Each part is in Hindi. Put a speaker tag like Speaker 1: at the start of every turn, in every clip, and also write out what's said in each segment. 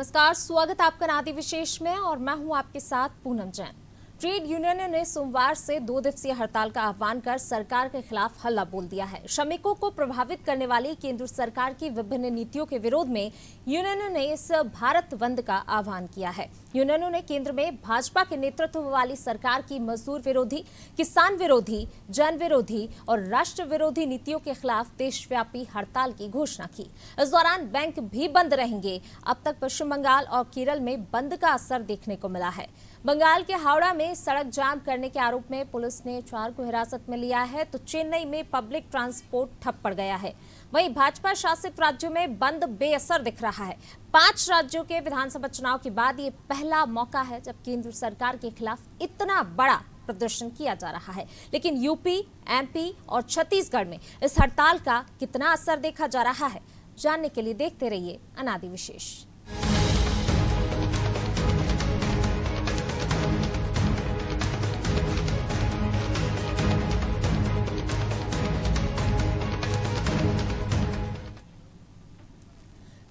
Speaker 1: नमस्कार, स्वागत आपका नादी विशेष में और मैं हूं आपके साथ पूनम जैन। ट्रेड यूनियनों ने सोमवार से 2 दिवसीय हड़ताल का आह्वान कर सरकार के खिलाफ हल्ला बोल दिया है। श्रमिकों को प्रभावित करने वाली केंद्र सरकार की विभिन्न नीतियों के विरोध में यूनियनों ने इस भारत बंद का आह्वान किया है। यूनियनों ने केंद्र में भाजपा के नेतृत्व वाली सरकार की मजदूर विरोधी, किसान विरोधी, जन विरोधी और राष्ट्र विरोधी नीतियों के खिलाफ देशव्यापी हड़ताल की घोषणा की। इस दौरान बैंक भी बंद रहेंगे। अब तक पश्चिम बंगाल और केरल में बंद का असर देखने को मिला है। बंगाल के हावड़ा में सड़क जाम करने के आरोप में पुलिस ने 4 को हिरासत में लिया है, तो चेन्नई में पब्लिक ट्रांसपोर्ट ठप पड़ गया है। वहीं भाजपा शासित राज्यों में बंद बेअसर दिख रहा है। 5 राज्यों के विधानसभा चुनाव के बाद ये पहला मौका है जब केंद्र सरकार के खिलाफ इतना बड़ा प्रदर्शन किया जा रहा है। लेकिन यूपी, एमपी और छत्तीसगढ़ में इस हड़ताल का कितना असर देखा जा रहा है, जानने के लिए देखते रहिए अनादि विशेष।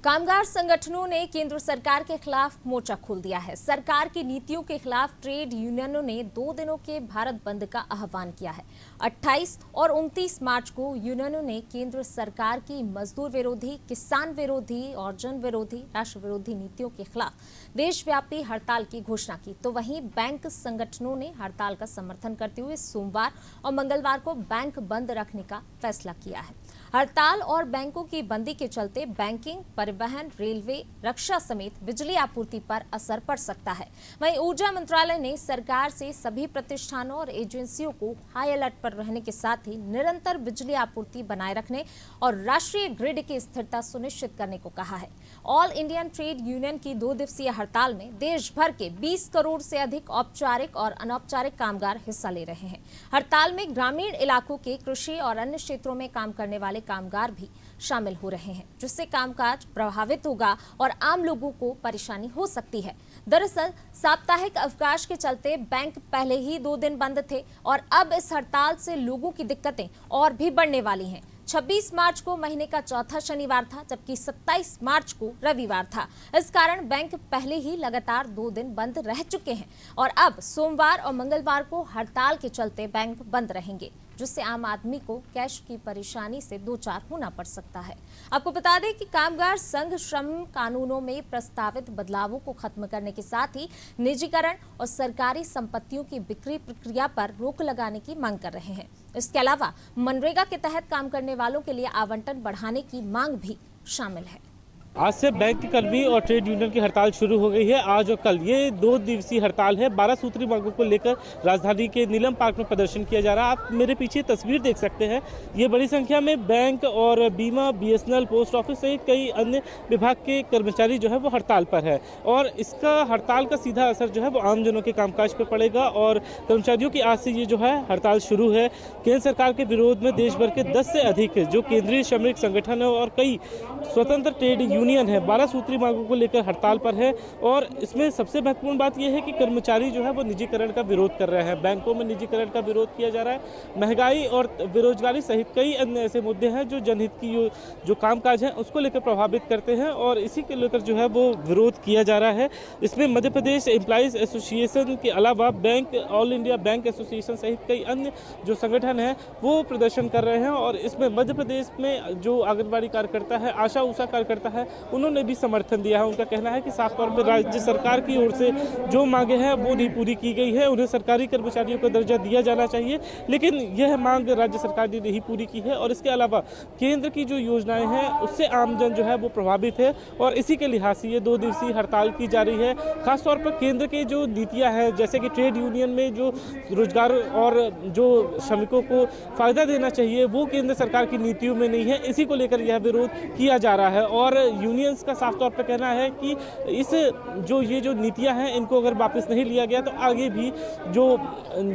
Speaker 1: कामगार संगठनों ने केंद्र सरकार के खिलाफ मोर्चा खोल दिया है। सरकार की नीतियों के खिलाफ ट्रेड यूनियनों ने 2 दिनों के भारत बंद का आह्वान किया है। 28 और 29 मार्च को यूनियनों ने केंद्र सरकार की मजदूर विरोधी, किसान विरोधी और जन विरोधी, राष्ट्र विरोधी नीतियों के खिलाफ देशव्यापी हड़ताल की घोषणा की। तो वहीं बैंक संगठनों ने हड़ताल का समर्थन करते हुए सोमवार और मंगलवार को बैंक बंद रखने का फैसला किया है। हड़ताल और बैंकों की बंदी के चलते बैंकिंग, परिवहन, रेलवे, रक्षा समेत बिजली आपूर्ति पर असर पड़ सकता है। वहीं ऊर्जा मंत्रालय ने सरकार से सभी प्रतिष्ठानों और एजेंसियों को हाई अलर्ट पर रहने के साथ ही निरंतर बिजली आपूर्ति बनाए रखने और राष्ट्रीय ग्रिड की स्थिरता सुनिश्चित करने को कहा है। ऑल इंडियन ट्रेड यूनियन की 2 दिवसीय हड़ताल में देश भर के 20 करोड़ से अधिक औपचारिक और अनौपचारिक कामगार हिस्सा ले रहे हैं। हड़ताल में ग्रामीण इलाकों के कृषि और अन्य क्षेत्रों में काम करने वाले कामगार भी शामिल हो रहे हैं, जिससे कामकाज प्रभावित होगा और आम लोगों को परेशानी हो सकती है। दरअसल साप्ताहिक अवकाश के चलते बैंक पहले ही 2 दिन बंद थे और अब इस हड़ताल से लोगों की दिक्कतें और भी बढ़ने वाली हैं। 26 मार्च को महीने का चौथा शनिवार था, जबकि 27 मार्च को रविवार था। इस कारण बैंक पहले ही लगातार 2 दिन बंद रह चुके हैं और अब सोमवार और मंगलवार को हड़ताल के चलते बैंक बंद रहेंगे, जिससे आम आदमी को कैश की परेशानी से दो चार होना पड़ सकता है। आपको बता दें कि कामगार संघ श्रम कानूनों में प्रस्तावित बदलावों को खत्म करने के साथ ही निजीकरण और सरकारी संपत्तियों की बिक्री प्रक्रिया पर रोक लगाने की मांग कर रहे हैं। इसके अलावा मनरेगा के तहत काम करने वालों के लिए आवंटन बढ़ाने की मांग भी शामिल है।
Speaker 2: आज से बैंक कर्मी और ट्रेड यूनियन की हड़ताल शुरू हो गई है। आज और कल ये 2 दिवसीय हड़ताल है। 12 सूत्री मांगों को लेकर राजधानी के नीलम पार्क में प्रदर्शन किया जा रहा है। आप मेरे पीछे तस्वीर देख सकते हैं। ये बड़ी संख्या में बैंक और बीमा, बीएसएनएल, पोस्ट ऑफिस सहित कई अन्य विभाग के कर्मचारी जो है वो हड़ताल पर है और इसका हड़ताल का सीधा असर जो है वो आमजनों के कामकाज पर पड़ेगा और कर्मचारियों की आज से ये जो है हड़ताल शुरू है। केंद्र सरकार के विरोध में देश भर के 10 से अधिक जो केंद्रीय श्रमिक संगठन है और कई स्वतंत्र ट्रेड यूनियन है 12 सूत्री मांगों को लेकर हड़ताल पर है और इसमें सबसे महत्वपूर्ण बात यह है कि कर्मचारी जो है वो निजीकरण का विरोध कर रहे हैं। बैंकों में निजीकरण का विरोध किया जा रहा है। महंगाई और बेरोजगारी सहित कई अन्य ऐसे मुद्दे हैं जो जनहित की जो कामकाज है उसको लेकर प्रभावित करते हैं और इसी के लेकर जो है वो विरोध किया जा रहा है। इसमें मध्य प्रदेश एम्प्लॉइज एसोसिएशन के अलावा bank, all India bank association सहित कई अन्य जो संगठन है वो प्रदर्शन कर रहे हैं और इसमें मध्य प्रदेश में जो आंगनबाड़ी कार्यकर्ता है, आशा उषा कार्यकर्ता है, उन्होंने भी समर्थन दिया है। उनका कहना है कि साफ तौर पर राज्य सरकार की ओर से जो मांगे हैं वो नहीं पूरी की गई है। उन्हें सरकारी कर्मचारियों का दर्जा दिया जाना चाहिए, लेकिन यह मांग राज्य सरकार ने नहीं पूरी की है और इसके अलावा केंद्र की जो योजनाएं हैं उससे आमजन जो है वो प्रभावित है और इसी के लिहाज से ये 2 दिवसीय हड़ताल की जा रही है। खासतौर पर केंद्र की जो नीतियाँ हैं, जैसे कि ट्रेड यूनियन में जो रोजगार और जो श्रमिकों को फायदा देना चाहिए वो केंद्र सरकार की नीतियों में नहीं है। इसी को लेकर यह विरोध किया जा रहा है और यूनियंस का साफ तौर पर कहना है कि ये जो नीतियां हैं इनको अगर वापस नहीं लिया गया तो आगे भी जो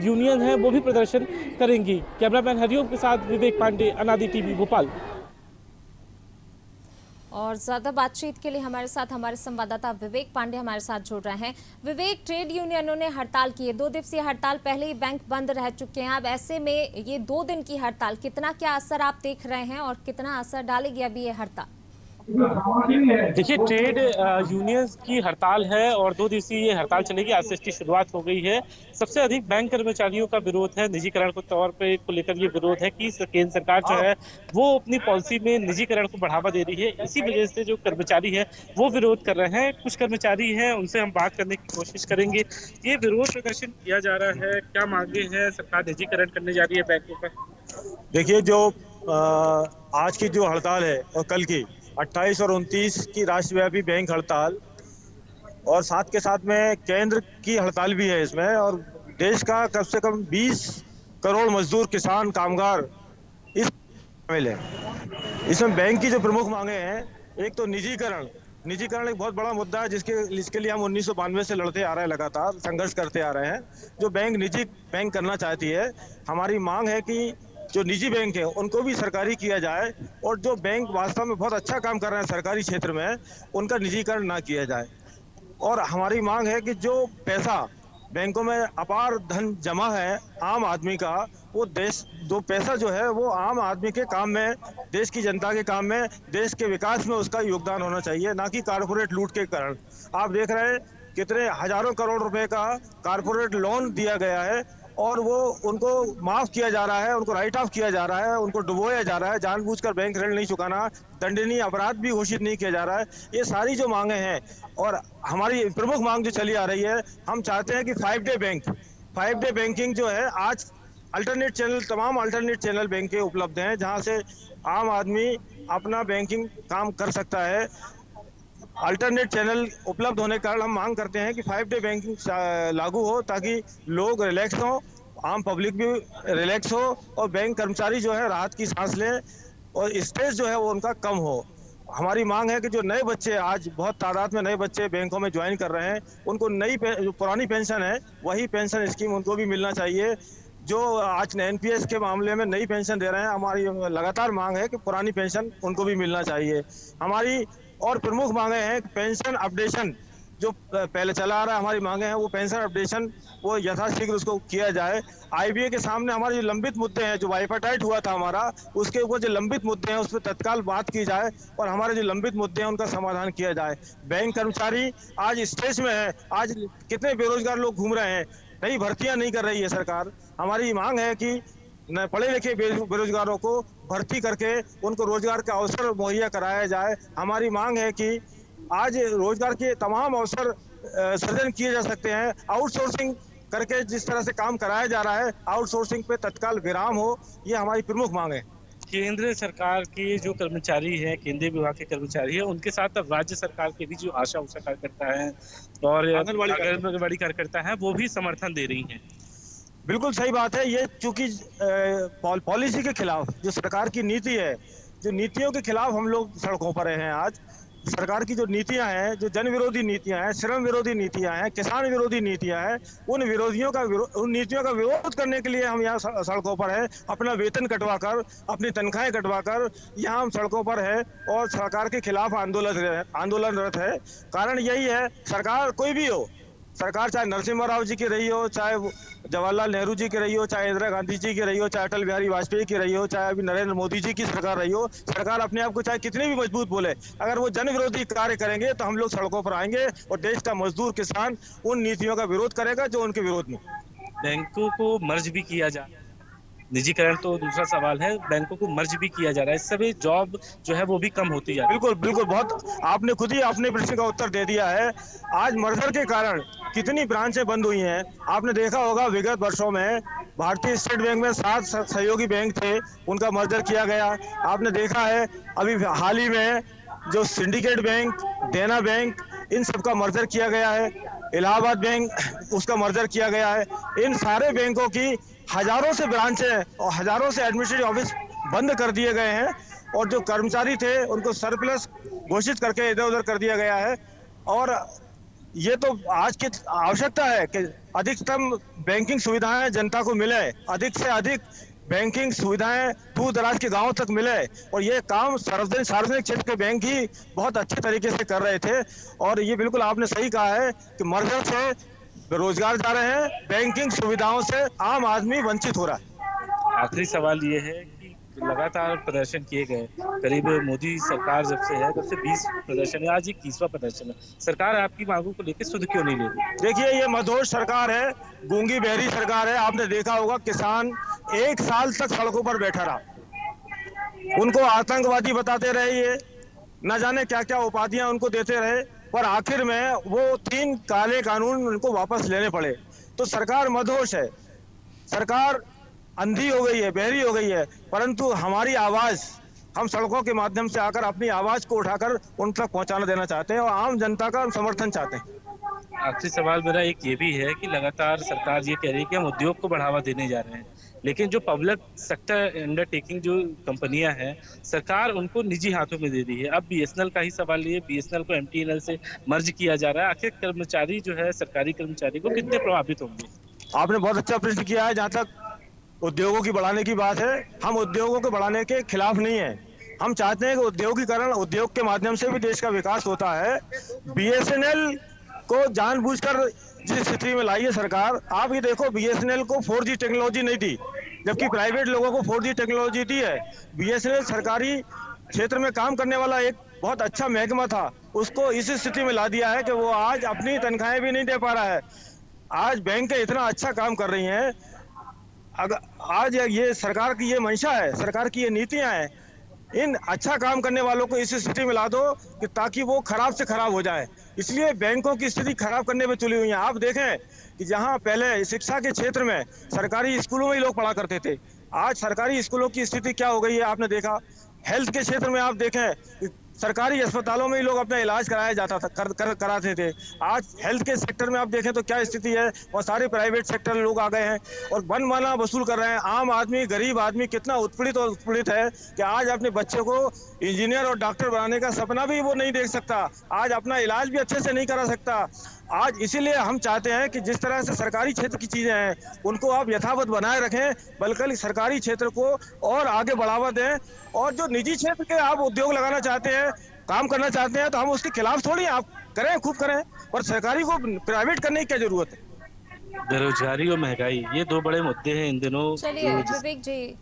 Speaker 2: यूनियन है वो भी प्रदर्शन करेंगी। कैमरामैन हरिओम के साथ विवेक पांडे, अनादि टीवी, भोपाल।
Speaker 1: और ज्यादा बातचीत के लिए हमारे साथ हमारे संवाददाता विवेक पांडे हमारे साथ जुड़ रहे हैं। विवेक, ट्रेड यूनियनों ने हड़ताल की है, 2 दिवसीय हड़ताल, पहले ही बैंक बंद रह चुके हैं। अब ऐसे में ये 2 दिन की हड़ताल कितना क्या असर आप देख रहे हैं और कितना असर डालेगी अभी ये हड़ताल?
Speaker 2: देखिए, ट्रेड यूनियंस की हड़ताल है और 2 दिवसीय ये हड़ताल चलेगी। आज से इसकी शुरुआत हो गई है। सबसे अधिक बैंक कर्मचारियों का विरोध है, निजीकरण को लेकर ये विरोध है कि केंद्र सरकार जो है वो अपनी पॉलिसी में निजीकरण को बढ़ावा दे रही है। इसी वजह से जो कर्मचारी है वो विरोध कर रहे हैं। कुछ कर्मचारी हैं, उनसे हम बात करने की कोशिश करेंगे। ये विरोध प्रदर्शन किया जा रहा है, क्या मांगे हैं? सरकार निजीकरण करने जा रही है बैंकों का।
Speaker 3: देखिए, जो आज की जो हड़ताल है और कल की 28 और 29 की राष्ट्रव्यापी बैंक हड़ताल, और साथ के साथ में केंद्र की हड़ताल भी है इसमें, और देश का कम से कम 20 करोड़ मजदूर, किसान, कामगार इस शामिल है। इसमें बैंक की जो प्रमुख मांगे हैं, एक तो निजीकरण। निजीकरण एक बहुत बड़ा मुद्दा है जिसके लिए हम 1992 से लड़ते आ रहे हैं, लगातार संघर्ष करते आ रहे हैं। जो बैंक निजी बैंक करना चाहती है, हमारी मांग है कि जो निजी बैंक है उनको भी सरकारी किया जाए, और जो बैंक वास्तव में बहुत अच्छा काम कर रहे हैं सरकारी क्षेत्र में, उनका निजीकरण ना किया जाए। और हमारी मांग है कि जो पैसा बैंकों में अपार धन जमा है आम आदमी का, वो पैसा जो है वो आम आदमी के काम में, देश की जनता के काम में, देश के विकास में उसका योगदान होना चाहिए, ना कि कारपोरेट लूट के कारण। आप देख रहे हैं कितने हजारों करोड़ रुपए का कारपोरेट लोन दिया गया है, और वो उनको माफ किया जा रहा है, उनको राइट ऑफ किया जा रहा है, उनको डुबोया जा रहा है। जानबूझकर बैंक ऋण नहीं चुकाना दंडनीय अपराध भी घोषित नहीं किया जा रहा है। ये सारी जो मांगे हैं, और हमारी प्रमुख मांग जो चली आ रही है, हम चाहते हैं कि 5 डे बैंकिंग जो है, आज तमाम अल्टरनेट चैनल बैंक के उपलब्ध हैं, जहां से आम आदमी अपना बैंकिंग काम कर सकता है। अल्टरनेट चैनल उपलब्ध होने के कारण हम मांग करते हैं कि 5 डे बैंकिंग लागू हो, ताकि लोग रिलैक्स हो, आम पब्लिक भी रिलैक्स हो, और बैंक कर्मचारी जो है राहत की सांस लें, और स्ट्रेस जो है वो उनका कम हो। हमारी मांग है कि जो नए बच्चे, आज बहुत तादाद में नए बच्चे बैंकों में ज्वाइन कर रहे हैं, उनको जो पुरानी पेंशन है वही पेंशन स्कीम उनको भी मिलना चाहिए। जो आज एनपीएस के मामले में नई पेंशन दे रहे हैं, हमारी लगातार मांग है कि पुरानी पेंशन उनको भी मिलना चाहिए। हमारी और प्रमुख मांगे हैं पेंशन अपडेशन, जो पहले चला आ रहा है, हमारी मांगे हैं वो पेंशन अपडेशन वो यथाशीघ्र उसको किया जाए। आईबीए के सामने हमारे जो लंबित मुद्दे हैं, जो बाइफरटाइट हुआ था हमारा, उसके ऊपर जो लंबित मुद्दे हैं उस पर तत्काल बात की जाए, और हमारे जो लंबित मुद्दे हैं उनका समाधान किया जाए। बैंक कर्मचारी आज स्ट्रेस में है, आज कितने बेरोजगार लोग घूम रहे हैं, नई भर्तियां नहीं कर रही है सरकार। हमारी मांग है कि न पढ़े लिखे बेरोजगारों को भर्ती करके उनको रोजगार का अवसर मुहैया कराया जाए। हमारी मांग है कि आज रोजगार के तमाम अवसर सृजन किए जा सकते हैं। आउटसोर्सिंग करके जिस तरह से काम कराया जा रहा है, आउटसोर्सिंग पे तत्काल विराम हो, ये हमारी प्रमुख मांग है।
Speaker 2: केंद्र सरकार के जो कर्मचारी हैं, केंद्रीय विभाग के कर्मचारी हैं, उनके साथ अब राज्य सरकार के भी जो आशा उषा कार्यकर्ता है और आंगनबाड़ी कार्यकर्ता है, वो भी समर्थन दे रही हैं।
Speaker 3: बिल्कुल सही बात है। ये चूंकि पॉलिसी के खिलाफ जो सरकार की नीति है, जो नीतियों के खिलाफ हम लोग सड़कों पर हैं आज। सरकार की जो नीतियां हैं, जो जन विरोधी नीतियां हैं, श्रम विरोधी नीतियां हैं, किसान विरोधी नीतियां हैं, उन नीतियों का विरोध करने के लिए हम यहाँ सड़कों पर हैं। अपना वेतन कटवा कर, अपनी तनख्वाहें कटवा कर यहाँ हम सड़कों पर हैं, और सरकार के खिलाफ आंदोलनरत है। कारण यही है, सरकार कोई भी हो, सरकार चाहे नरसिम्हा राव जी की रही हो, चाहे जवाहरलाल नेहरू जी की रही हो, चाहे इंदिरा गांधी जी की रही हो, चाहे अटल बिहारी वाजपेयी की रही हो, चाहे अभी नरेंद्र मोदी जी की सरकार रही हो, सरकार अपने आप को चाहे कितनी भी मजबूत बोले, अगर वो जन विरोधी कार्य करेंगे तो हम लोग सड़कों पर आएंगे, और देश का मजदूर किसान उन नीतियों का विरोध करेगा जो उनके विरोध में।
Speaker 2: बैंकों को मर्ज भी किया जा, निजीकरण तो दूसरा सवाल है, बैंकों को मर्ज भी किया जा रहा है, इससे भी जॉब जो है वो भी कम होती है।
Speaker 3: बिल्कुल बिल्कुल, बहुत आपने खुद ही अपने प्रश्न का उत्तर दे दिया है। आज मर्जर के कारण कितनी ब्रांचें बंद हुई हैं। आपने देखा होगा विगत वर्षों में भारतीय स्टेट बैंक में 7 सहयोगी बैंक थे, उनका मर्जर किया गया। आपने देखा है अभी हाल ही में जो सिंडिकेट बैंक, देना बैंक, इन सबका मर्जर किया गया है। इलाहाबाद बैंक, उसका मर्जर किया गया है। इन सारे बैंकों की हजारों से ब्रांचें और हजारों से एडमिनिस्ट्रेटिव ऑफिस बंद कर दिए गए हैं, और जो कर्मचारी थे उनको सरप्लस घोषित करके इधर उधर कर दिया गया है। और ये तो आज की आवश्यकता है कि अधिकतम बैंकिंग सुविधाएं जनता को मिले, अधिक से अधिक बैंकिंग सुविधाएं दूर दराज के गांवों तक मिले, और ये काम सार्वजनिक क्षेत्र के बैंक ही बहुत अच्छे तरीके से कर रहे थे। और ये बिल्कुल आपने सही कहा है कि मर्जर से बेरोजगार जा रहे हैं, बैंकिंग सुविधाओं से आम आदमी वंचित हो रहा है।
Speaker 2: आखिरी सवाल ये है कि लगातार प्रदर्शन किए गए। करीब मोदी सरकार जब से है तब से 20 प्रदर्शन है, आज 21वां प्रदर्शन है। सरकार आपकी मांगों को लेकर सुध क्यों नहीं ले रही?
Speaker 3: देखिए, ये मदहोश सरकार है, गूंगी बहरी सरकार है। आपने देखा होगा किसान 1 साल तक सड़कों पर बैठा रहा, उनको आतंकवादी बताते रहे, ये न जाने क्या क्या उपाधियां उनको देते रहे, पर आखिर में वो 3 काले कानून उनको वापस लेने पड़े। तो सरकार मदहोश है, सरकार अंधी हो गई है, बहरी हो गई है। परंतु हमारी आवाज, हम सड़कों के माध्यम से आकर अपनी आवाज को उठाकर उन तक पहुंचाना देना चाहते हैं और आम जनता का समर्थन चाहते हैं।
Speaker 2: आखिरी सवाल मेरा एक ये भी है कि लगातार सरकार ये कह रही है कि हम उद्योग को बढ़ावा देने जा रहे हैं, लेकिन जो पब्लिक सेक्टर अंडरटेकिंग जो कंपनियां हैं, सरकार उनको निजी हाथों में दे दी है। अब बीएसएनएल का ही सवाल लिए, बीएसएनएल को एमटीएनएल से मर्ज किया जा रहा है। आखिर कर्मचारी जो है, सरकारी कर्मचारी को कितने प्रभावित होंगे?
Speaker 3: आपने बहुत अच्छा प्रश्न किया है। जहाँ तक उद्योगों की बढ़ाने की बात है, हम उद्योगों को बढ़ाने के खिलाफ नहीं है। हम चाहते हैं कि उद्योगीकरण, उद्योग के माध्यम से भी देश का विकास होता है। बीएसएनएल को जानबूझकर जिस स्थिति में लाई है सरकार, आप ये देखो, बीएसएनएल को 4G टेक्नोलॉजी नहीं दी, जबकि प्राइवेट लोगों को 4G टेक्नोलॉजी दी है। बीएसएनएल सरकारी क्षेत्र में काम करने वाला एक बहुत अच्छा महकमा था, उसको इस स्थिति में ला दिया है कि वो आज अपनी तनख्वाहें भी नहीं दे पा रहा है। आज बैंकें इतना अच्छा काम कर रही हैं, अगर आज ये सरकार की ये मंशा है, सरकार की ये नीतियां हैं, इन अच्छा काम करने वालों को इस स्थिति में ला दो कि ताकि वो खराब से खराब हो जाए। इसलिए बैंकों की स्थिति खराब करने में तुली हुई है। आप देखें कि जहां पहले शिक्षा के क्षेत्र में सरकारी स्कूलों में ही लोग पढ़ा करते थे, आज सरकारी स्कूलों की स्थिति क्या हो गई है आपने देखा। हेल्थ के क्षेत्र में आप देखें, सरकारी अस्पतालों में ही लोग अपना इलाज कराया जाता था, कराते थे। आज हेल्थ के सेक्टर में आप देखें तो क्या स्थिति है, और सारे प्राइवेट सेक्टर लोग आ गए हैं और बनमाना वसूल कर रहे हैं। आम आदमी, गरीब आदमी कितना उत्पीड़ित और उत्पीड़ित है कि आज अपने बच्चे को इंजीनियर और डॉक्टर बनाने का सपना भी वो नहीं देख सकता, आज अपना इलाज भी अच्छे से नहीं करा सकता। आज इसीलिए हम चाहते हैं कि जिस तरह से सरकारी क्षेत्र की चीजें हैं उनको आप यथावत बनाए रखें, बल्कि सरकारी क्षेत्र को और आगे बढ़ावा दें। और जो निजी क्षेत्र के आप उद्योग लगाना चाहते हैं, काम करना चाहते हैं, तो हम उसके खिलाफ थोड़ी, आप करें, खूब करें, और सरकारी को प्राइवेट करने की क्या जरूरत है।
Speaker 2: बेरोजगारी और महंगाई, ये दो बड़े मुद्दे हैं इन दिनों
Speaker 1: चलिए
Speaker 2: जो
Speaker 1: विवेक जी,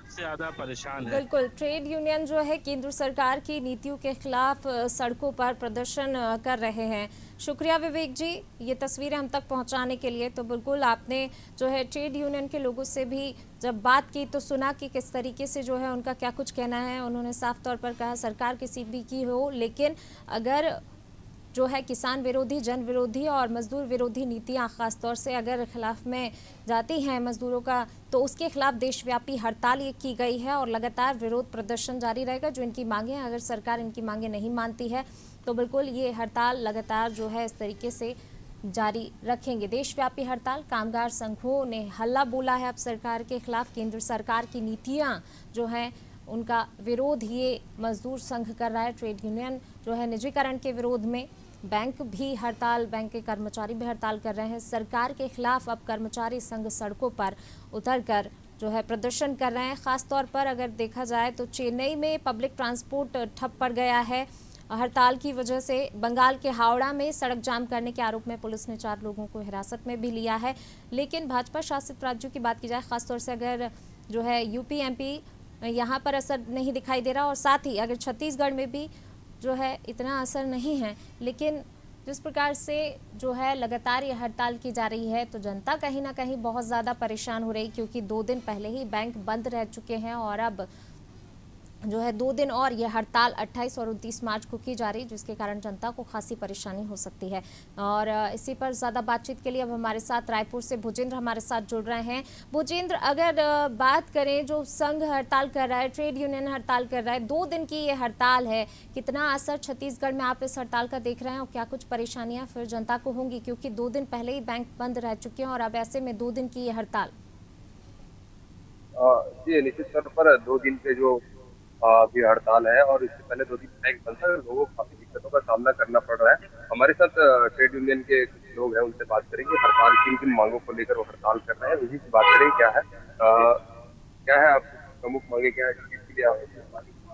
Speaker 2: सबसे ज्यादा परेशान है।
Speaker 1: बिल्कुल, ट्रेड यूनियन जो है केंद्र सरकार की नीतियों के खिलाफ सड़कों पर प्रदर्शन कर रहे हैं। शुक्रिया विवेक जी, ये तस्वीरें हम तक पहुंचाने के लिए। तो बिल्कुल आपने जो है ट्रेड यूनियन के लोगों से भी जब बात की तो सुना कि किस तरीके से जो है उनका क्या कुछ कहना है। उन्होंने साफ तौर पर कहा सरकार किसी भी की हो, लेकिन अगर जो है किसान विरोधी, जन विरोधी और मजदूर विरोधी नीतियां खासतौर से अगर खिलाफ में जाती हैं मजदूरों का, तो उसके खिलाफ देशव्यापी हड़ताल ये की गई है और लगातार विरोध प्रदर्शन जारी रहेगा। जो इनकी मांगे हैं, अगर सरकार इनकी मांगे नहीं मानती है तो बिल्कुल ये हड़ताल लगातार जो है इस तरीके से जारी रखेंगे। देशव्यापी हड़ताल, कामगार संघों ने हल्ला बोला है अब सरकार के खिलाफ। केंद्र सरकार की नीतियाँ जो हैं उनका विरोध ये मजदूर संघ कर रहा है। ट्रेड यूनियन जो है निजीकरण के विरोध में, बैंक भी हड़ताल, बैंक के कर्मचारी भी हड़ताल कर रहे हैं। सरकार के खिलाफ अब कर्मचारी संघ सड़कों पर उतरकर जो है प्रदर्शन कर रहे हैं। खासतौर पर अगर देखा जाए तो चेन्नई में पब्लिक ट्रांसपोर्ट ठप पड़ गया है हड़ताल की वजह से। बंगाल के हावड़ा में सड़क जाम करने के आरोप में पुलिस ने 4 लोगों को हिरासत में भी लिया है। लेकिन भाजपा शासित राज्यों की बात की जाए, खासतौर से अगर जो है यूपी, एमपी, यहाँ पर असर नहीं दिखाई दे रहा, और साथ ही अगर छत्तीसगढ़ में भी जो है इतना असर नहीं है। लेकिन जिस प्रकार से जो है लगातार ये हड़ताल की जा रही है तो जनता कहीं ना कहीं बहुत ज़्यादा परेशान हो रही, क्योंकि 2 दिन पहले ही बैंक बंद रह चुके हैं और अब जो है 2 दिन और ये हड़ताल 28 और 29 मार्च को की जा रही, जिसके कारण जनता को खासी परेशानी हो सकती है। और इसी पर ज़्यादा बातचीत के लिए अब हमारे साथ रायपुर से भुजेंद्र हमारे साथ जुड़ रहे हैं। भुजेंद्र, अगर बात करें जो संघ हड़ताल कर रहा है, ट्रेड यूनियन हड़ताल कर रहा है, 2 दिन की ये हड़ताल है, कितना असर छत्तीसगढ़ में आप इस हड़ताल का देख रहे हैं और क्या कुछ परेशानियाँ फिर जनता को होंगी, क्योंकि 2 दिन पहले ही बैंक बंद रह चुके हैं और अब ऐसे में 2 दिन की ये हड़ताल?
Speaker 4: जी, निश्चित तौर पर 2 दिन के जो अभी हड़ताल है और इससे पहले 2 दिन बैंक बंद था, लोगों को काफी दिक्कतों का सामना करना पड़ रहा है। हमारे साथ ट्रेड यूनियन के कुछ लोग हैं, उनसे बात करेंगे। हड़ताल किन मांगों को लेकर वो हड़ताल कर रहे हैं, उसी से बात करेंगे। क्या है आप प्रमुख मांगे, क्या है जिसके लिए आप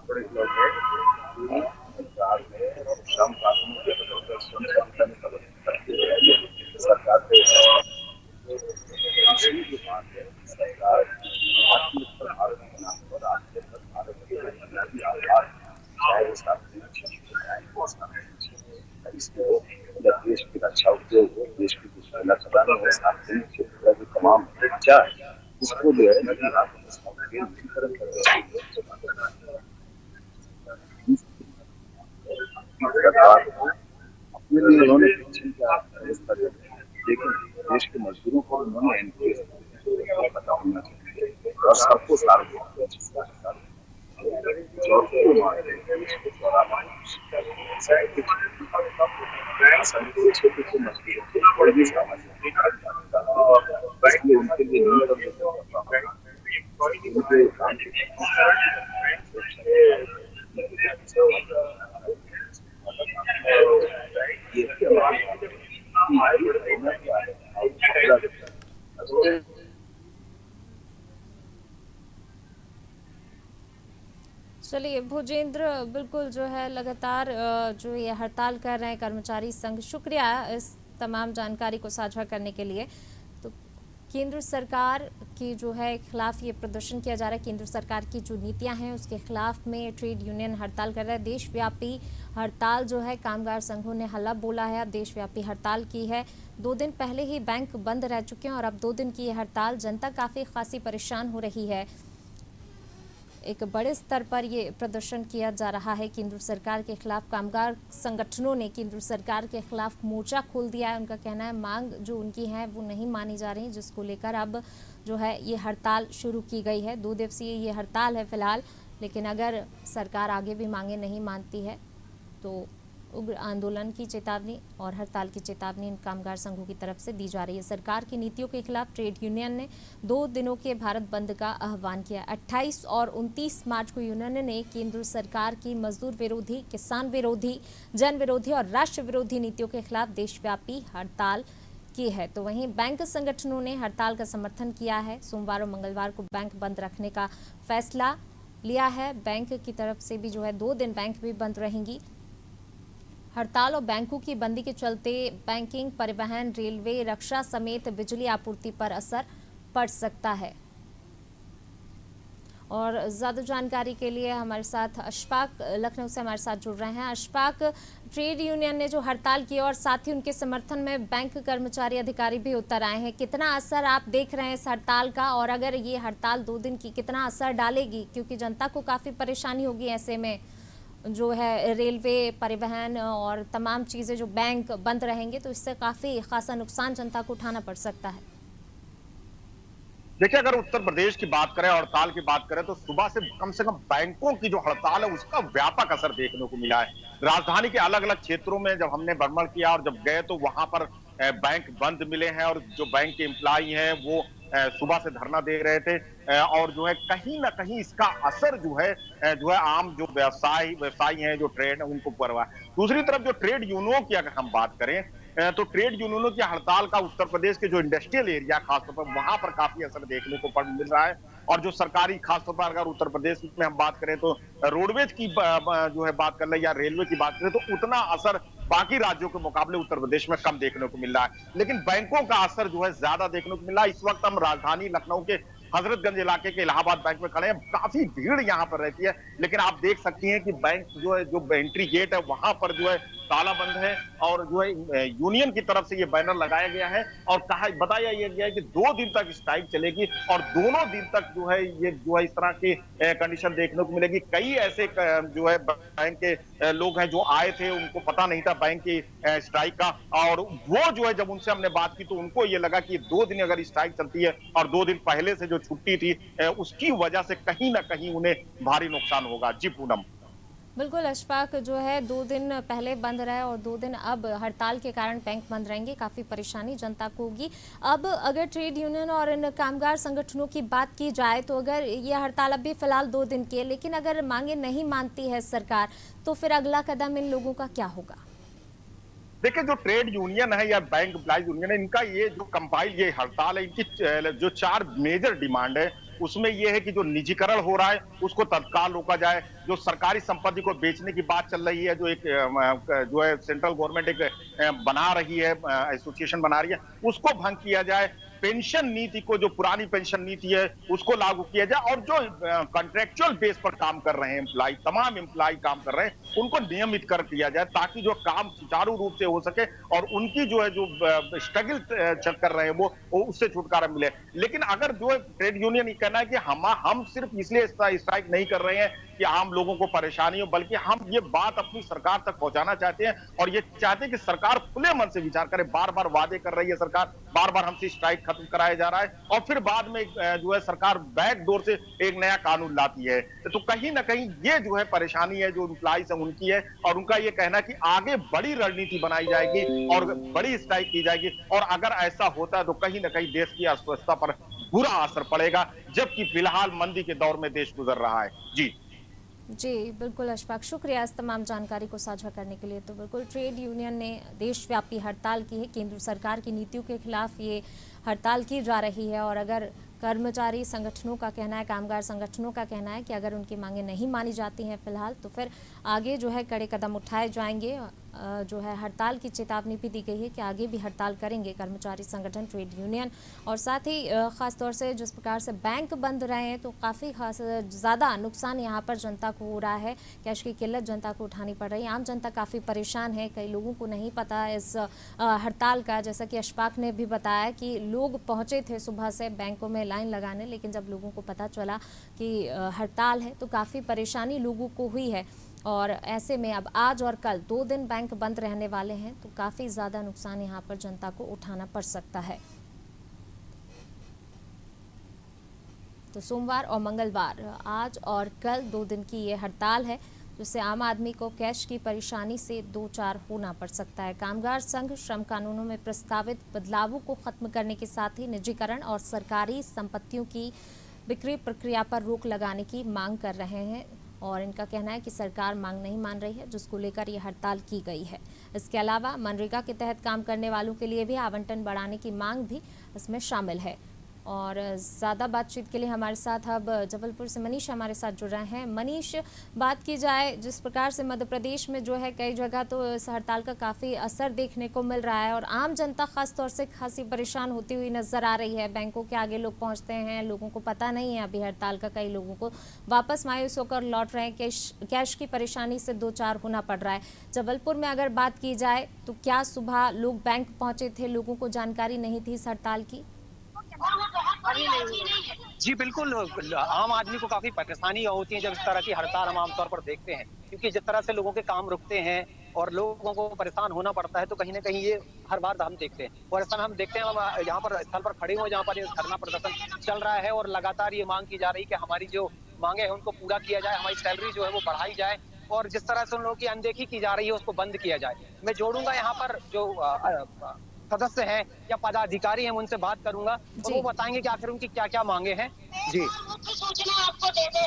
Speaker 4: थोड़े लोग हैं सरकार में श्रम कानून सरकार सरकार
Speaker 5: क्या है उसको जो है नदी वितरण कर रहे हैं। सरकार को अपने लिए उन्होंने पेंशन का व्यवस्था कर दी, लेकिन देश के मजदूरों को उन्होंने एनपीएस पता होना चाहिए और सबको सार्वजनिक क्षेत्र के मजदूरों को बड़ी भी सामाजिक इसलिए उनके लिए न्यूनतम उनके काम
Speaker 1: चलिए भूजेंद्र, बिल्कुल जो है लगातार जो ये हड़ताल कर रहे हैं कर्मचारी संघ, शुक्रिया इस तमाम जानकारी को साझा करने के लिए। तो केंद्र सरकार की जो है खिलाफ ये प्रदर्शन किया जा रहा है, केंद्र सरकार की जो नीतियां हैं उसके खिलाफ में ट्रेड यूनियन हड़ताल कर रहा है। देशव्यापी हड़ताल जो है कामगार संघों ने हल्ला बोला है, अब देशव्यापी हड़ताल की है। 2 दिन पहले ही बैंक बंद रह चुके हैं और अब 2 दिन की ये हड़ताल, जनता काफ़ी खासी परेशान हो रही है। एक बड़े स्तर पर ये प्रदर्शन किया जा रहा है केंद्र सरकार के खिलाफ। कामगार संगठनों ने केंद्र सरकार के खिलाफ मोर्चा खोल दिया है। उनका कहना है मांग जो उनकी है वो नहीं मानी जा रही, जिसको लेकर अब जो है ये हड़ताल शुरू की गई है। 2 दिवसीय ये हड़ताल है फिलहाल, लेकिन अगर सरकार आगे भी मांगे नहीं मानती है तो उग्र आंदोलन की चेतावनी और हड़ताल की चेतावनी इन कामगार संघों की तरफ से दी जा रही है। सरकार की नीतियों के खिलाफ ट्रेड यूनियन ने 2 दिनों के भारत बंद का आह्वान किया। 28 और 29 मार्च को यूनियन ने केंद्र सरकार की मजदूर विरोधी, किसान विरोधी, जन विरोधी और राष्ट्र विरोधी नीतियों के खिलाफ देशव्यापी हड़ताल की है। तो वहीं बैंक संगठनों ने हड़ताल का समर्थन किया है। सोमवार और मंगलवार को बैंक बंद रखने का फैसला लिया है। बैंक की तरफ से भी जो है 2 दिन बैंक भी बंद रहेंगी। हड़ताल और बैंकों की बंदी के चलते बैंकिंग, परिवहन, रेलवे, रक्षा समेत बिजली आपूर्ति पर असर पड़ सकता है। और ज़्यादा जानकारी के लिए हमारे साथ अशफाक लखनऊ से हमारे साथ जुड़ रहे हैं। अशफाक, ट्रेड यूनियन ने जो हड़ताल की और साथ ही उनके समर्थन में बैंक कर्मचारी अधिकारी भी उतर आए हैं, कितना असर आप देख रहे हैं इस हड़ताल का, और अगर ये हड़ताल 2 दिन की कितना असर डालेगी, क्योंकि जनता को काफ़ी परेशानी होगी ऐसे में, जो है रेलवे, परिवहन और तमाम चीज़ें, जो बैंक बंद रहेंगे तो इससे काफ़ी खासा नुकसान जनता को उठाना पड़ सकता है।
Speaker 6: देखिए, अगर उत्तर प्रदेश की बात करें, हड़ताल की बात करें, तो सुबह से कम बैंकों की जो हड़ताल है उसका व्यापक असर देखने को मिला है। राजधानी के अलग अलग क्षेत्रों में जब हमने भ्रमण किया और जब गए तो वहां पर बैंक बंद मिले हैं और जो बैंक के एम्प्लॉई हैं वो सुबह से धरना दे रहे थे और जो है कहीं ना कहीं इसका असर जो है आम जो व्यवसायी हैं, जो ट्रेड है, उनको पड़ रहा है। दूसरी तरफ जो ट्रेड यूनियनों की अगर हम बात करें तो ट्रेड यूनियनों की हड़ताल का उत्तर प्रदेश के जो इंडस्ट्रियल एरिया खासतौर पर वहां पर काफी असर देखने को मिल रहा है। और जो सरकारी, खासतौर पर अगर उत्तर प्रदेश में हम बात करें तो रोडवेज की जो है बात कर ले या रेलवे की बात करें तो उतना असर बाकी राज्यों के मुकाबले उत्तर प्रदेश में कम देखने को मिल रहा है। लेकिन बैंकों का असर जो है ज्यादा देखने को मिल रहा है। इस वक्त हम राजधानी लखनऊ के हजरतगंज इलाके के इलाहाबाद बैंक में खड़े हैं। काफी भीड़ यहाँ पर रहती है, लेकिन आप देख सकती हैं कि बैंक जो है, जो एंट्री गेट है वहां पर जो है ताला बंद है और जो है यूनियन की तरफ से ये बैनर लगाया गया है और बताया गया है कि 2 दिन तक स्ट्राइक चलेगी और दोनों दिन तक जो है इस तरह की कंडीशन देखने को मिलेगी। कई ऐसे जो है बैंक के लोग हैं जो आए थे, उनको पता नहीं था बैंक की स्ट्राइक का, और वो जो है जब उनसे हमने बात की तो उनको ये लगा कि 2 दिन अगर स्ट्राइक चलती है और 2 दिन पहले से जो छुट्टी थी उसकी वजह से कहीं ना कहीं उन्हें भारी नुकसान होगा। जी पूनम।
Speaker 1: बिल्कुल अशफाक, जो है 2 दिन पहले बंद रहे और 2 दिन अब हड़ताल के कारण बैंक बंद रहेंगे, काफ़ी परेशानी जनता को होगी। अब अगर ट्रेड यूनियन और इन कामगार संगठनों की बात की जाए तो अगर ये हड़ताल अभी फिलहाल 2 दिन की है, लेकिन अगर मांगे नहीं मानती है सरकार तो फिर अगला कदम इन लोगों का क्या होगा?
Speaker 6: देखिए, जो ट्रेड यूनियन है या बैंक एम्प्लॉइज यूनियन है, इनका ये जो कंपाइल ये हड़ताल है, इनकी जो 4 मेजर डिमांड है उसमें यह है कि जो निजीकरण हो रहा है उसको तत्काल रोका जाए। जो सरकारी संपत्ति को बेचने की बात चल रही है, जो है सेंट्रल गवर्नमेंट एक बना रही है, एसोसिएशन बना रही है, उसको भंग किया जाए। पेंशन नीति को, जो पुरानी पेंशन नीति है उसको लागू किया जाए, और जो कॉन्ट्रेक्चुअल बेस पर काम कर रहे हैं एम्प्लॉय, तमाम एम्प्लॉय काम कर रहे हैं उनको नियमित कर दिया जाए, ताकि जो काम सुचारू रूप से हो सके और उनकी जो है जो स्ट्रगल चल कर रहे हैं वो उससे छुटकारा मिले। लेकिन अगर जो ट्रेड यूनियन ये कहना है कि हम सिर्फ इसलिए स्ट्राइक नहीं कर रहे हैं कि आम लोगों को परेशानी हो, बल्कि हम ये बात अपनी सरकार तक पहुंचाना चाहते हैं और ये चाहते हैं कि सरकार खुले मन से विचार करे। बार बार वादे कर रही है सरकार, बार बार हमसे स्ट्राइक खत्म कराया जा रहा है और फिर बाद में जो है सरकार बैक डोर से एक नया कानून लाती है। तो कहीं ना कहीं ये जो है परेशानी है जो एम्प्लॉइज है उनकी है, और उनका ये कहना है कि आगे बड़ी रणनीति बनाई जाएगी और बड़ी स्ट्राइक की जाएगी, और अगर ऐसा होता है तो कहीं ना कहीं देश की अर्थव्यवस्था पर बुरा असर पड़ेगा, जबकि फिलहाल मंदी के दौर में देश गुजर रहा है।
Speaker 1: जी बिल्कुल अशफाक, शुक्रिया इस तमाम जानकारी को साझा करने के लिए। तो बिल्कुल ट्रेड यूनियन ने देशव्यापी हड़ताल की है, केंद्र सरकार की नीतियों के खिलाफ ये हड़ताल की जा रही है। और अगर कर्मचारी संगठनों का कहना है, कामगार संगठनों का कहना है कि अगर उनकी मांगें नहीं मानी जाती हैं फिलहाल, तो फिर आगे जो है कड़े कदम उठाए जाएंगे। जो है हड़ताल की चेतावनी भी दी गई है कि आगे भी हड़ताल करेंगे कर्मचारी संगठन, ट्रेड यूनियन। और साथ ही ख़ास तौर से जिस प्रकार से बैंक बंद रहे हैं तो काफ़ी खास ज़्यादा नुकसान यहाँ पर जनता को हो रहा है, कैश की किल्लत जनता को उठानी पड़ रही है। आम जनता काफ़ी परेशान है, कई लोगों को नहीं पता इस हड़ताल का। जैसा कि अशफाक ने भी बताया कि लोग पहुँचे थे सुबह से बैंकों में लाइन लगाने, लेकिन जब लोगों को पता चला कि हड़ताल है तो काफ़ी परेशानी लोगों को हुई है। और ऐसे में अब आज और कल 2 दिन बैंक बंद रहने वाले हैं तो काफ़ी ज़्यादा नुकसान यहाँ पर जनता को उठाना पड़ सकता है। तो सोमवार और मंगलवार, आज और कल 2 दिन की ये हड़ताल है, जिससे आम आदमी को कैश की परेशानी से दो चार होना पड़ सकता है। कामगार संघ श्रम कानूनों में प्रस्तावित बदलावों को खत्म करने के साथ ही निजीकरण और सरकारी संपत्तियों की बिक्री प्रक्रिया पर रोक लगाने की मांग कर रहे हैं। और इनका कहना है कि सरकार मांग नहीं मान रही है, जिसको लेकर ये हड़ताल की गई है। इसके अलावा मनरेगा के तहत काम करने वालों के लिए भी आवंटन बढ़ाने की मांग भी इसमें शामिल है। और ज़्यादा बातचीत के लिए हमारे साथ अब जबलपुर से मनीष हमारे साथ जुड़ रहे हैं। मनीष, बात की जाए जिस प्रकार से मध्य प्रदेश में जो है कई जगह तो इस हड़ताल का काफ़ी असर देखने को मिल रहा है और आम जनता खास तौर से खासी परेशान होती हुई नज़र आ रही है। बैंकों के आगे लोग पहुंचते हैं, लोगों को पता नहीं है अभी हड़ताल का, कई लोगों को वापस मायूस होकर लौट रहे हैं, कैश की परेशानी से दो चार होना पड़ रहा है। जबलपुर में अगर बात की जाए तो क्या सुबह लोग बैंक पहुँचे थे, लोगों को जानकारी नहीं थी इस हड़ताल की?
Speaker 7: जी बिल्कुल, आम आदमी को काफी परेशानी होती है जब इस तरह की हड़ताल हम आमतौर पर देखते हैं, क्योंकि जिस तरह से लोगों के काम रुकते हैं और लोगों को परेशान होना पड़ता है, तो कहीं ना कहीं ये हर बार हम देखते हैं। और ऐसा हम देखते हैं, हम यहाँ पर स्थल पर खड़े हुए जहाँ पर धरना प्रदर्शन चल रहा है और लगातार ये मांग की जा रही है कि हमारी जो मांगे हैं उनको पूरा किया जाए, हमारी सैलरी जो है वो बढ़ाई जाए और जिस तरह से उन लोगों की अनदेखी की जा रही है उसको बंद किया जाए। मैं जोड़ूंगा यहाँ पर जो सदस्य हैं या पदाधिकारी हैं, उनसे बात करूंगा और वो बताएंगे कि आखिर उनकी क्या क्या मांगे हैं। जी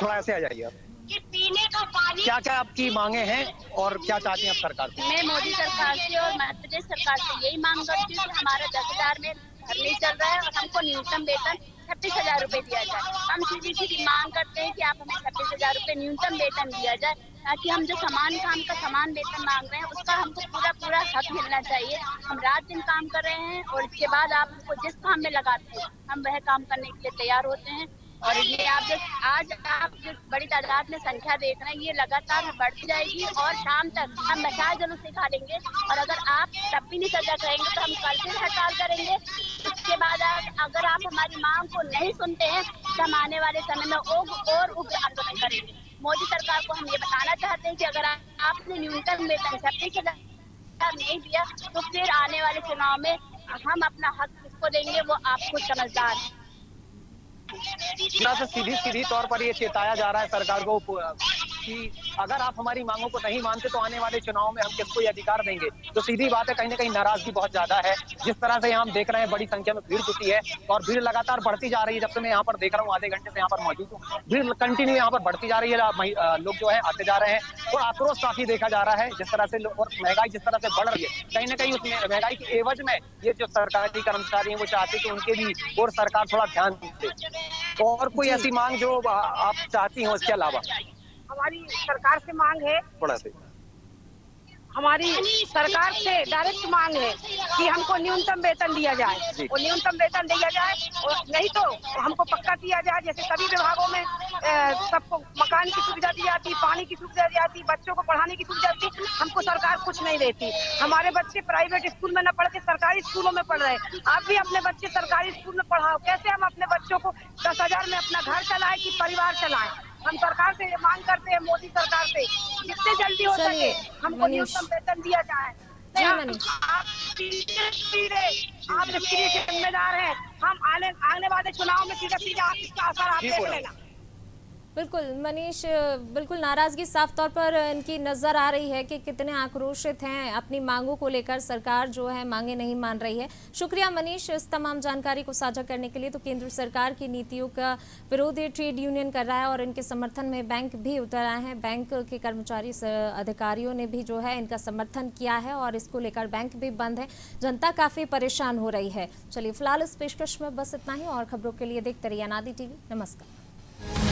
Speaker 7: थोड़ा ऐसे आ जाइए आप।
Speaker 8: कि पीने का पानी
Speaker 7: क्या क्या आपकी मांगे हैं और क्या चाहती हैं आप सरकार से?
Speaker 8: मैं मोदी सरकार से और मध्य प्रदेश सरकार से यही मांग करती हूँ कि हमारा 10,000 में घर नहीं चल रहा है और हमको न्यूनतम वेतन 36,000 रुपए दिया जाए। हम सीधी मांग करते हैं कि आप हमें 36,000 रुपए न्यूनतम वेतन दिया जाए, ताकि हम जो समान काम का समान वेतन मांग रहे हैं उसका हमको पूरा हक मिलना चाहिए। हम रात दिन काम कर रहे हैं और इसके बाद आप हमको जिस काम में लगाते हैं हम वह काम करने के लिए तैयार होते हैं। और ये आप जो बड़ी तादाद में संख्या देख रहे हैं ये लगातार बढ़ती जाएगी और शाम तक हम मशाल जुलूस निकालेंगे और अगर आप तब भी नहीं सजग रहेंगे तो हम कल फिर हड़ताल करेंगे। उसके बाद अगर आप हमारी मांग को नहीं सुनते हैं तो हम आने वाले समय में और उग्र आंदोलन करेंगे। मोदी सरकार को हम ये बताना चाहते हैं कि अगर आपने न्यूनतम वेतन 36,000 नहीं दिया तो फिर आने वाले चुनाव में हम अपना हक किसको देंगे, वो आप खुद समझदार हैं।
Speaker 7: सीधी तौर पर ये चेताया जा रहा है सरकार को कि अगर आप हमारी मांगों को नहीं मानते तो आने वाले चुनाव में हम किसको ये अधिकार देंगे। तो सीधी बात है, कहीं ना कहीं नाराजगी बहुत ज्यादा है। जिस तरह से हम देख रहे हैं बड़ी संख्या में भीड़ जुटी है और भीड़ लगातार बढ़ती जा रही है। जब से मैं यहाँ पर देख रहा हूँ, आधे घंटे से यहाँ पर मौजूद हूँ, भीड़ कंटिन्यू यहाँ पर बढ़ती जा रही है। लोग जो है आते जा रहे हैं और आक्रोश काफी देखा जा रहा है जिस तरह से, और महंगाई जिस तरह से बढ़ रही है, कहीं ना कहीं उस महंगाई के एवज में ये जो सरकारी कर्मचारी हैं वो चाहते हैं कि उनके भी और सरकार थोड़ा ध्यान दे। और कोई ऐसी मांग जो आप चाहती हो इसके अलावा?
Speaker 9: हमारी सरकार से मांग है
Speaker 7: थोड़ा से
Speaker 9: हमारी सरकार से डायरेक्ट मांग है कि हमको न्यूनतम वेतन दिया जाए और न्यूनतम वेतन दिया जाए और नहीं तो हमको पक्का किया जाए। जैसे सभी विभागों में सबको मकान की सुविधा दी जाती, पानी की सुविधा दी जाती, बच्चों को पढ़ाने की सुविधा दी, हमको सरकार कुछ नहीं देती। हमारे बच्चे प्राइवेट स्कूल में न पढ़ के सरकारी स्कूलों में पढ़ रहे हैं। आप भी अपने बच्चे सरकारी स्कूल में पढ़ाओ। कैसे हम अपने बच्चों को 10,000 में अपना घर चलाए कि परिवार चलाए? हम सरकार से मांग करते हैं, मोदी सरकार से, जितने जल्दी हो सके हमको न्यूनतम वेतन दिया जाए। आप इसके लिए जिम्मेदार हैं। हम आने वाले चुनाव में सीधा आप इसका असर आप देख लेना।
Speaker 1: बिल्कुल मनीष, बिल्कुल नाराजगी साफ तौर पर इनकी नजर आ रही है कि कितने आक्रोशित हैं अपनी मांगों को लेकर। सरकार जो है मांगे नहीं मान रही है। शुक्रिया मनीष इस तमाम जानकारी को साझा करने के लिए। तो केंद्र सरकार की नीतियों का विरोध ट्रेड यूनियन कर रहा है और इनके समर्थन में बैंक भी उतर आए हैं। बैंक के कर्मचारी अधिकारियों ने भी जो है इनका समर्थन किया है और इसको लेकर बैंक भी बंद है। जनता काफी परेशान हो रही है। चलिए फिलहाल इस पेशकश में बस इतना ही और खबरों के लिए देखते रहिए अनादि टीवी। नमस्कार।